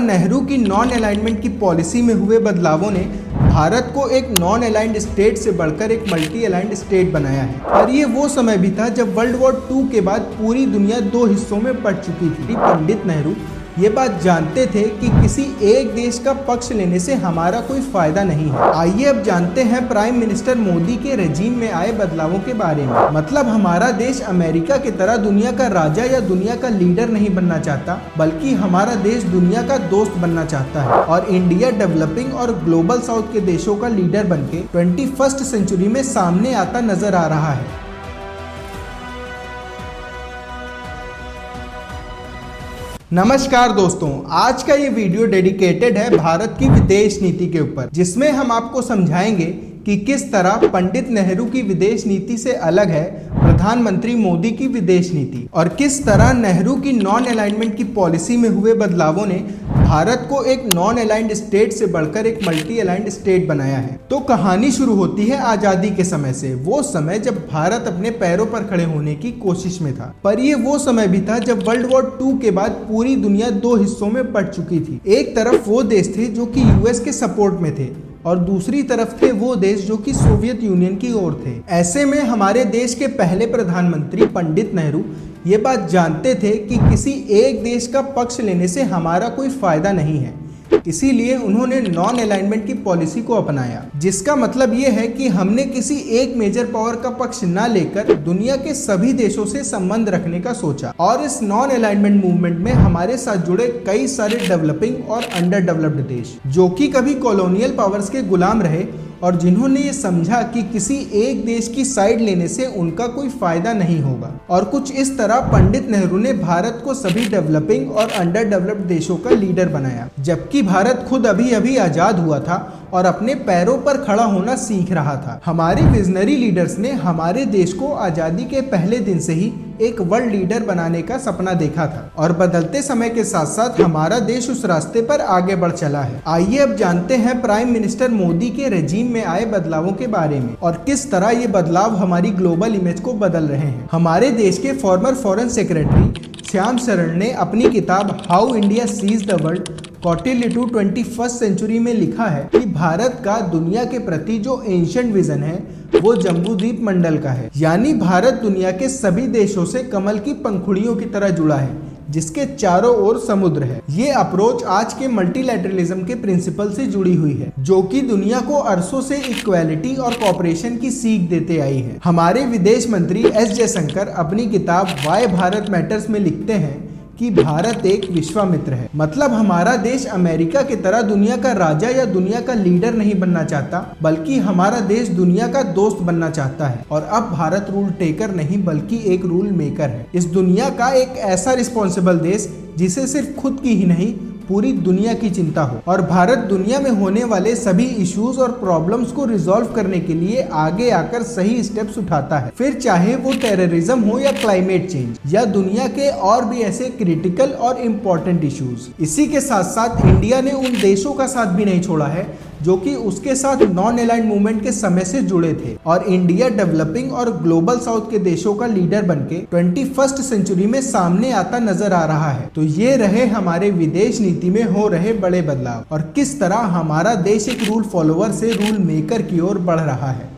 नेहरू की non alignment की policy में हुए बदलावों ने भारत को एक नॉन अलाइंड स्टेट से बढ़कर एक मल्टी अलाइंड स्टेट बनाया है। और ये वो समय भी था जब वर्ल्ड वॉर 2 के बाद पूरी दुनिया दो हिस्सों में बंट चुकी थी। पंडित नेहरू ये बात जानते थे कि किसी एक देश का पक्ष लेने से हमारा कोई फायदा नहीं है। आइए अब जानते हैं प्राइम मिनिस्टर मोदी के रेजीम में आए बदलावों के बारे में। मतलब हमारा देश अमेरिका की तरह दुनिया का राजा या दुनिया का लीडर नहीं बनना चाहता, बल्कि हमारा देश दुनिया का दोस्त बनना चाहता है। और इंडिया डेवलपिंग और ग्लोबल साउथ के देशों का लीडर बनके 21st सेंचुरी में सामने आता नजर आ रहा है। नमस्कार दोस्तों, आज का ये वीडियो डेडिकेटेड है भारत की विदेश नीति के ऊपर, जिसमें हम आपको समझाएंगे कि किस तरह पंडित नेहरू की विदेश नीति से अलग है प्रधानमंत्री मोदी की विदेश नीति, और किस तरह नेहरू की नॉन अलाइनमेंट की पॉलिसी में हुए बदलावों ने भारत को एक नॉन अलाइंड स्टेट से बढ़कर एक मल्टी अलाइंड स्टेट बनाया है। तो कहानी शुरू होती है आजादी के समय से, वो समय जब भारत अपने पैरों पर खड़े होने की कोशिश में था। पर ये वो समय भी था जब वर्ल्ड वॉर 2 के बाद पूरी दुनिया दो हिस्सों में बंट चुकी थी। एक तरफ वो देश थे जो कि यूएस के सपोर्ट में थे, और दूसरी तरफ थे वो देश जो कि सोवियत यूनियन की ओर थे। ऐसे में हमारे देश के पहले प्रधानमंत्री पंडित नेहरू ये बात जानते थे कि किसी एक देश का पक्ष लेने से हमारा कोई फायदा नहीं है। इसीलिए उन्होंने नॉन अलाइनमेंट की पॉलिसी को अपनाया, जिसका मतलब ये है कि हमने किसी एक मेजर पावर का पक्ष न लेकर दुनिया के सभी देशों से संबंध रखने का सोचा। और इस नॉन अलाइनमेंट मूवमेंट में हमारे साथ जुड़े कई सारे डेवलपिंग और अंडर डेवलप्ड देश, जो कि कभी कॉलोनियल पावर्स के गुलाम रहे और जिन्होंने ये समझा कि किसी एक देश की साइड लेने से उनका कोई फायदा नहीं होगा। और कुछ इस तरह पंडित नेहरू ने भारत को सभी डेवलपिंग और अंडर डेवलप्ड देशों का लीडर बनाया, जबकि भारत खुद अभी अभी आजाद हुआ था और अपने पैरों पर खड़ा होना सीख रहा था। हमारे विजनरी लीडर्स ने हमारे देश को आजादी के पहले दिन से ही एक वर्ल्ड लीडर बनाने का सपना देखा था, और बदलते समय के साथ साथ हमारा देश उस रास्ते पर आगे बढ़ चला है। आइए अब जानते हैं प्राइम मिनिस्टर मोदी के रेजीम में आए बदलावों के बारे में और किस तरह ये बदलाव हमारी ग्लोबल इमेज को बदल रहे हैं। हमारे देश के फॉर्मर फॉरेन सेक्रेटरी श्याम शरण ने अपनी किताब how India sees the world Kautilya to 21st century में लिखा है कि भारत का दुनिया के प्रति जो एंशिएंट विजन है वो जम्बूद्वीप मंडल का है। यानी भारत दुनिया के सभी देशों से कमल की पंखुड़ियों की तरह जुड़ा है, जिसके चारों ओर समुद्र है। ये अप्रोच आज के मल्टीलैटरलिज्म के प्रिंसिपल से जुड़ी हुई है, जो कि दुनिया को अरसों से इक्वालिटी और कोऑपरेशन की सीख देते आई है। हमारे विदेश मंत्री एस जयशंकर अपनी किताब वाई भारत मैटर्स में लिखते हैं कि भारत एक विश्वामित्र है। मतलब हमारा देश अमेरिका की तरह दुनिया का राजा या दुनिया का लीडर नहीं बनना चाहता, बल्कि हमारा देश दुनिया का दोस्त बनना चाहता है। और अब भारत रूल टेकर नहीं बल्कि एक रूल मेकर है। इस दुनिया का एक ऐसा रिस्पॉन्सिबल देश जिसे सिर्फ खुद की ही नहीं पूरी दुनिया की चिंता हो। और भारत दुनिया में होने वाले सभी इश्यूज और प्रॉब्लम्स को रिजॉल्व करने के लिए आगे आकर सही स्टेप्स उठाता है, फिर चाहे वो टेररिज्म हो या क्लाइमेट चेंज या दुनिया के और भी ऐसे क्रिटिकल और इम्पोर्टेंट इश्यूज। इसी के साथ साथ इंडिया ने उन देशों का साथ भी नहीं छोड़ा है जो कि उसके साथ नॉन अलाइंड मूवमेंट के समय से जुड़े थे, और इंडिया डेवलपिंग और ग्लोबल साउथ के देशों का लीडर बनके 21st सेंचुरी में सामने आता नजर आ रहा है। तो ये रहे हमारे विदेश नीति में हो रहे बड़े बदलाव और किस तरह हमारा देश एक रूल फॉलोअर से रूल मेकर की ओर बढ़ रहा है।